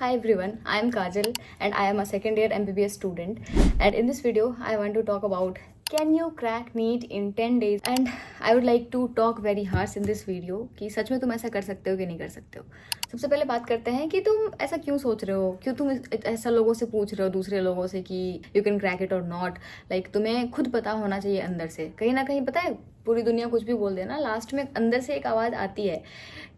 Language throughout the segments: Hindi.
Hi everyone, I am Kajal and I am a second year MBBS student, and in this video I want to talk about can you crack NEET in 10 days, and I would like to talk very harsh in this video कि सच में तुम ऐसा कर सकते हो कि नहीं कर सकते हो। सबसे पहले बात करते हैं कि तुम ऐसा क्यों सोच रहे हो, क्यों तुम ऐसा लोगों से पूछ रहे हो, दूसरे लोगों से कि यू कैन क्रैक इट और नॉट। लाइक तुम्हें खुद पता होना चाहिए अंदर से, कहीं ना कहीं पता है पूरी दुनिया कुछ भी बोल देना, लास्ट में अंदर से एक आवाज़ आती है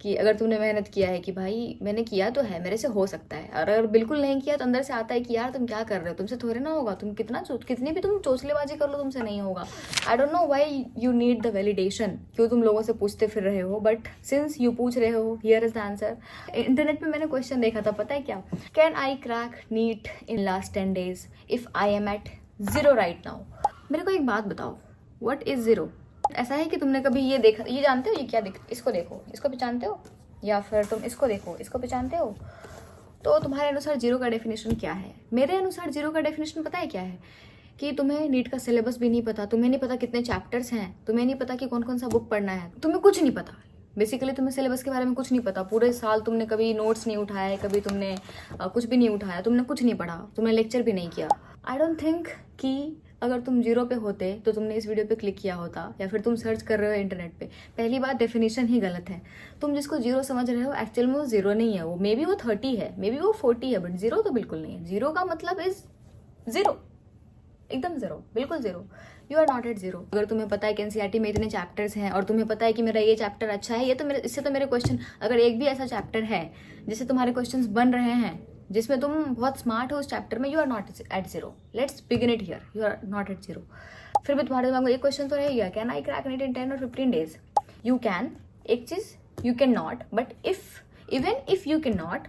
कि अगर तुमने मेहनत किया है कि भाई मैंने किया तो है, मेरे से हो सकता है। और अगर बिल्कुल नहीं किया तो अंदर से आता है कि यार तुम क्या कर रहे हो, तुमसे थोड़े ना होगा, तुम कितनी भी तुम चोचलेबाजी कर लो तुमसे नहीं होगा। I don't know why you need the validation, क्यों तुम लोगों से पूछते फिर रहे हो, बट सिंस यू पूछ रहे हो here is the answer. Internet पे मैंने क्वेश्चन देखा था, पता है क्या, can I crack NEET in last 10 days if I am at 0 right now. मेरे को एक बात बताओ, व्हाट इज 0? ऐसा है कि तुमने कभी ये देखा, ये जानते हो ये क्या इसको देखो, इसको पहचानते हो, या फिर तुम इसको देखो, इसको पहचानते हो? तो तुम्हारे अनुसार 0 का डेफिनेशन क्या है? मेरे अनुसार 0 का डेफिनेशन पता है क्या है, कि तुम्हें नीट का सिलेबस भी नहीं पता, तुम्हें नहीं पता कितने चैप्टर्स हैं, तुम्हें नहीं पता कि कौन कौन सा बुक पढ़ना है, तुम्हें कुछ नहीं पता। बेसिकली तुम्हें सिलेबस के बारे में कुछ नहीं पता, पूरे साल तुमने कभी नोट्स नहीं उठाए, कभी तुमने कुछ भी नहीं उठाया, तुमने कुछ नहीं पढ़ा, तुमने लेक्चर भी नहीं किया। आई डोंट थिंक कि अगर तुम 0 पे होते तो तुमने इस वीडियो पे क्लिक किया होता, या फिर तुम सर्च कर रहे हो इंटरनेट पे। पहली बात, डेफिनेशन ही गलत है। तुम जिसको 0 समझ रहे हो एक्चुअल में वो 0 नहीं है, वो मे बी वो 30 है, मे बी वो 40 है, बट 0 तो बिल्कुल नहीं है। 0 का मतलब इज 0, एकदम 0, बिल्कुल 0। You are not at 0। अगर तुम्हें पता है कि एनसीईआरटी में इतने चैप्टर्स हैं और तुम्हें पता है कि मेरा ये चैप्टर अच्छा है, ये तो इससे तो मेरे क्वेश्चन, अगर एक भी ऐसा चैप्टर है जिससे तुम्हारे क्वेश्चंस बन रहे हैं, जिसमें तुम बहुत स्मार्ट हो उस चैप्टर में, you are not at 0। Let's begin it here, you are not at 0। फिर भी तुम्हारे दिमाग में एक क्वेश्चन तो रहेगा, can I crack it in 10 और 15 days? यू कैन, एक चीज you can not, but even if you can not,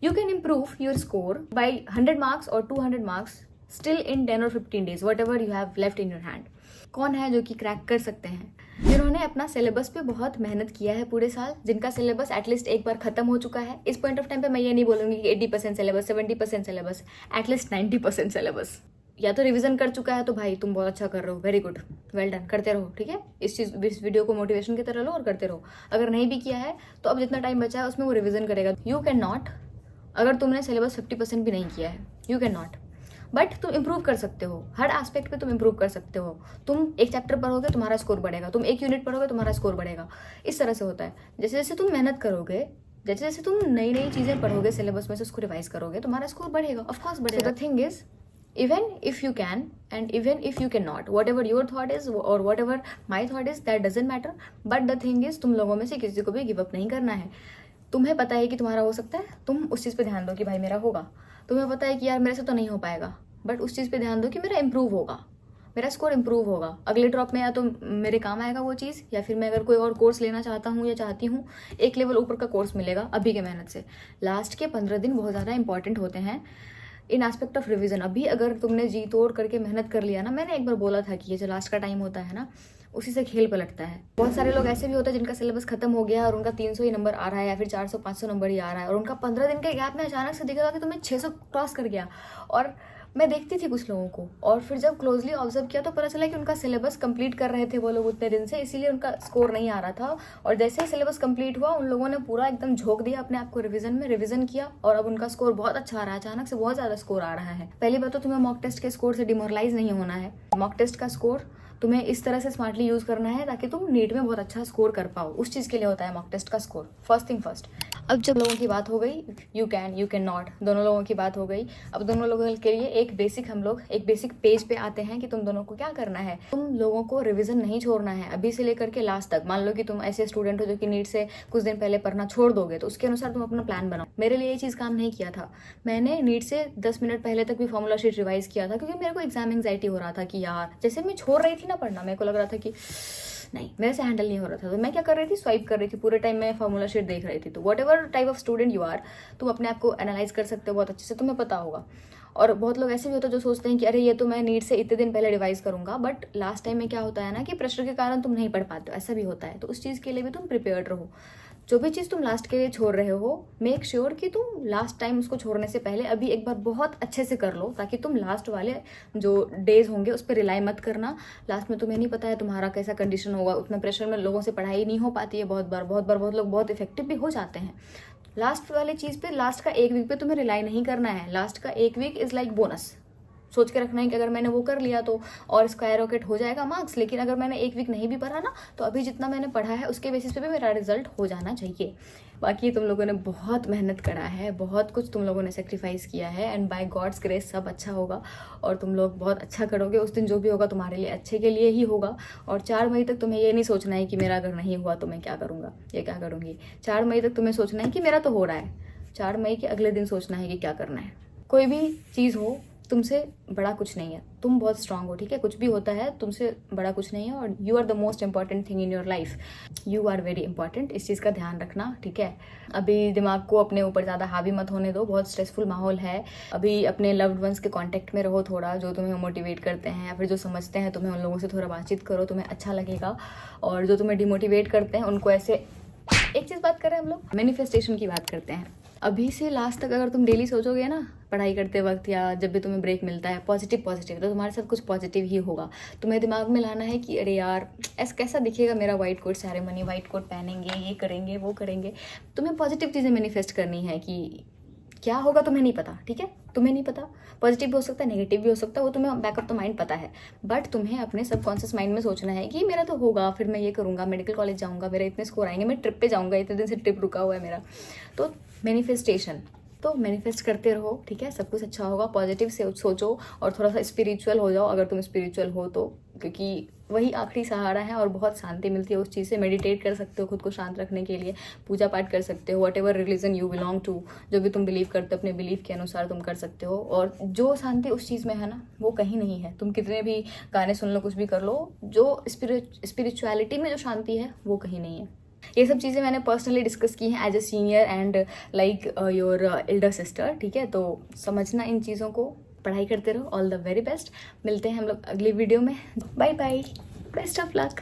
you can improve your score by 100 marks or 200 marks still in 10 or 15 days, whatever you have left in your hand. कौन है जो कि क्रैक कर सकते हैं? जिन्होंने अपना सिलेबस पे बहुत मेहनत किया है पूरे साल, जिनका सिलेबस एटलीस्ट एक बार खत्म हो चुका है। इस पॉइंट ऑफ टाइम पे मैं ये नहीं बोलूंगी कि 80% सिलेबस, 70% सिलेबस, एटलीस्ट 90% सिलेबस या तो रिवीजन कर चुका है, तो भाई तुम बहुत अच्छा कर रहे हो, वेरी गुड, वेल डन, करते रहो, ठीक है। इस वीडियो को मोटिवेशन की तरह लो और करते रहो। अगर नहीं भी किया है तो अब जितना टाइम बचा है उसमें वो रिवीजन करेगा। यू कैन नॉट, अगर तुमने सिलेबस 50% भी नहीं किया है, यू कैन नॉट, बट तुम इंप्रूव कर सकते हो। हर एस्पेक्ट पे तुम इंप्रूव कर सकते हो। तुम एक चैप्टर पढ़ोगे तुम्हारा स्कोर बढ़ेगा, तुम एक यूनिट पढ़ोगे तुम्हारा स्कोर बढ़ेगा। इस तरह से होता है। जैसे जैसे तुम मेहनत करोगे, जैसे जैसे तुम नई नई चीजें पढ़ोगे सिलेबस में से, उसको रिवाइज करोगे, तुम्हारा स्कोर बढ़ेगा, ऑफकोर्स बढ़ेगा। The thing is, even if you can and even if you cannot, whatever your thought is or whatever my thought is, that doesn't matter, but the thing is तुम लोगों में से किसी को भी गिव अप नहीं करना है। तुम्हें पता है कि तुम्हारा हो सकता है, तुम उस चीज़ पे ध्यान दो कि भाई मेरा होगा। तुम्हें पता है कि यार मेरे से तो नहीं हो पाएगा, बट उस चीज़ पे ध्यान दो कि मेरा इंप्रूव होगा, मेरा स्कोर इंप्रूव होगा। अगले ड्रॉप में या तो मेरे काम आएगा वो चीज़, या फिर मैं अगर कोई और कोर्स लेना चाहता हूँ या चाहती हूँ, एक लेवल ऊपर का कोर्स मिलेगा अभी के मेहनत से। लास्ट के 15 दिन बहुत ज़्यादा इंपॉर्टेंट होते हैं इन एस्पेक्ट ऑफ रिवीजन। अभी अगर तुमने जी तोड़ करके मेहनत कर लिया ना, मैंने एक बार बोला था कि ये जो लास्ट का टाइम होता है ना, उसी से खेल पलटता है। बहुत सारे लोग ऐसे भी होते हैं जिनका सिलेबस खत्म हो गया और उनका 300 ही नंबर आ रहा है, या फिर 400-500 नंबर ही आ रहा है, और उनका 15 दिन के गैप में अचानक से दिखेगा कि तुम्हें 600 क्रॉस कर गया। और मैं देखती थी कुछ लोगों को, और फिर जब क्लोजली ऑब्जर्व किया तो पता चला कि उनका सिलेबस कंप्लीट कर रहे थे वो लोग उतने दिन से, इसीलिए उनका स्कोर नहीं आ रहा था। और जैसे ही सिलेबस कंप्लीट हुआ, उन लोगों ने पूरा एकदम झोंक दिया अपने आप को रिवीजन में, रिवीजन किया, और अब उनका स्कोर बहुत अच्छा आ रहा है। अचानक से बहुत ज्यादा स्कोर आ रहा है। पहली बात तो तुम्हें मॉक टेस्ट के स्कोर से डिमोरलाइज नहीं होना है। मॉक टेस्ट का स्कोर तुम्हें इस तरह से स्मार्टली यूज करना है ताकि तुम नीट में बहुत अच्छा स्कोर कर पाओ। उस चीज के लिए होता है मॉक टेस्ट का स्कोर, फर्स्ट थिंग फर्स्ट। अब जब लोगों की बात हो गई, यू कैन नॉट, दोनों लोगों की बात हो गई। अब दोनों लोगों के लिए एक बेसिक पेज पे आते हैं कि तुम दोनों को क्या करना है। तुम लोगों को रिवीजन नहीं छोड़ना है अभी से लेकर के लास्ट तक। मान लो कि तुम ऐसे स्टूडेंट हो जो कि नीट से कुछ दिन पहले पढ़ना छोड़ दोगे, तो उसके अनुसार तुम अपना प्लान बनाओ। मेरे लिए ये चीज़ काम नहीं किया था। मैंने नीट से 10 मिनट पहले तक भी फॉर्मूला शीट रिवाइज किया था, क्योंकि मेरे को एग्जाम एंग्जाइटी हो रहा था कि यार, जैसे मैं छोड़ रही थी ना पढ़ना, मेरे को लग रहा था कि नहीं, मेरे से हैंडल नहीं हो रहा था। तो मैं क्या कर रही थी, स्वाइप कर रही थी पूरे टाइम, मैं फॉर्मूला शीट देख रही थी। तो whatever type of student you are, तुम अपने आप को एनालाइज कर सकते हो बहुत अच्छे से, तुम्हें पता होगा। और बहुत लोग ऐसे भी होते हैं जो सोचते हैं कि अरे ये तो मैं नीट से इतने दिन पहले रिवाइज करूंगा, बट लास्ट टाइम में क्या होता है ना कि प्रेशर के कारण तुम नहीं पढ़ पाते हो, ऐसा भी होता है। तो उस चीज़ के लिए भी तुम प्रिपेयर्ड रहो। जो भी चीज़ तुम लास्ट के लिए छोड़ रहे हो, मेक श्योर कि तुम लास्ट टाइम उसको छोड़ने से पहले अभी एक बार बहुत अच्छे से कर लो, ताकि तुम लास्ट वाले जो डेज होंगे उस पर रिलाई मत करना। लास्ट में तुम्हें नहीं पता है तुम्हारा कैसा कंडीशन होगा, उतना प्रेशर में लोगों से पढ़ाई नहीं हो पाती है बहुत बार बहुत लोग बहुत इफेक्टिव भी हो जाते हैं। लास्ट वाली चीज़ पे, लास्ट का 1 वीक पे तुम्हें रिलाई नहीं करना है। लास्ट का 1 वीक इज़ लाइक बोनस। सोच के रखना है कि अगर मैंने वो कर लिया तो और स्क्वायर रॉकेट हो जाएगा मार्क्स, लेकिन अगर मैंने 1 वीक नहीं भी पढ़ा ना, तो अभी जितना मैंने पढ़ा है उसके बेसिस पे भी मेरा रिजल्ट हो जाना चाहिए। बाकी तुम लोगों ने बहुत मेहनत करा है, बहुत कुछ तुम लोगों ने सेक्रीफाइस किया है, एंड बाय गॉड्स ग्रेस सब अच्छा होगा और तुम लोग बहुत अच्छा करोगे। उस दिन जो भी होगा तुम्हारे लिए अच्छे के लिए ही होगा। और 4 मई तक तुम्हें ये नहीं सोचना है कि मेरा अगर नहीं हुआ तो मैं क्या करूँगा या क्या करूँगी। 4 मई तक तुम्हें सोचना है कि मेरा तो हो रहा है। 4 मई के अगले दिन सोचना है कि क्या करना है। कोई भी चीज़ हो, तुमसे बड़ा कुछ नहीं है, तुम बहुत स्ट्रांग हो, ठीक है। कुछ भी होता है तुमसे बड़ा कुछ नहीं है, और you are the most important thing in your life. You are very important, इस चीज़ का ध्यान रखना, ठीक है। अभी दिमाग को अपने ऊपर ज़्यादा हावी मत होने दो, बहुत स्ट्रेसफुल माहौल है। अभी अपने लव्ड वंस के कांटेक्ट में रहो थोड़ा, जो तुम्हें मोटिवेट करते हैं या फिर जो समझते हैं तुम्हें, उन लोगों से थोड़ा बातचीत करो, तुम्हें अच्छा लगेगा। और जो तुम्हें डिमोटिवेट करते हैं उनको ऐसे, एक चीज़ बात करें हम लोग मैनिफेस्टेशन की बात करते हैं। अभी से लास्ट तक अगर तुम डेली सोचोगे ना, पढ़ाई करते वक्त या जब भी तुम्हें ब्रेक मिलता है, पॉजिटिव पॉजिटिव, तो तुम्हारे साथ कुछ पॉजिटिव ही होगा। तुम्हें दिमाग में लाना है कि अरे यार ऐसा कैसा दिखेगा मेरा white coat ceremony, white coat पहनेंगे, ये करेंगे वो करेंगे। तुम्हें पॉजिटिव चीज़ें मैनिफेस्ट करनी है कि क्या होगा तुम्हें नहीं पता, ठीक है। तुम्हें नहीं पता, पॉजिटिव भी हो सकता है, नेगेटिव भी हो सकता है, वो तुम्हें बैक ऑफ द माइंड पता है। बट तुम्हें अपने सबकॉन्शियस माइंड में सोचना है कि मेरा तो होगा, फिर मैं ये करूँगा, मेडिकल कॉलेज जाऊँगा, मेरे इतने स्कोर आएंगे, मैं ट्रिप पे जाऊँगा, इतने दिन से ट्रिप रुका हुआ है मेरा। तो मैनिफेस्टेशन, तो मैनिफेस्ट करते रहो, ठीक है। सब कुछ अच्छा होगा, पॉजिटिव से सोचो और थोड़ा सा स्पिरिचुअल हो जाओ अगर तुम स्पिरिचुअल हो तो, क्योंकि वही आखिरी सहारा है और बहुत शांति मिलती है उस चीज़ से। मेडिटेट कर सकते हो खुद को शांत रखने के लिए, पूजा पाठ कर सकते हो, whatever religion you belong to, जो भी तुम बिलीव करते हो अपने बिलीव के अनुसार तुम कर सकते हो। और जो शांति उस चीज़ में है ना, वो कहीं नहीं है। तुम कितने भी गाने सुन लो, कुछ भी कर लो, जो स्पिरिचुअलिटी में जो शांति है वो कहीं नहीं है। ये सब चीज़ें मैंने पर्सनली डिस्कस की हैं as a senior and like your elder sister, ठीक है। तो समझना इन चीज़ों को, पढ़ाई करते रहो। All the very best. मिलते हैं हम लोग अगली वीडियो में। Bye bye, best of luck.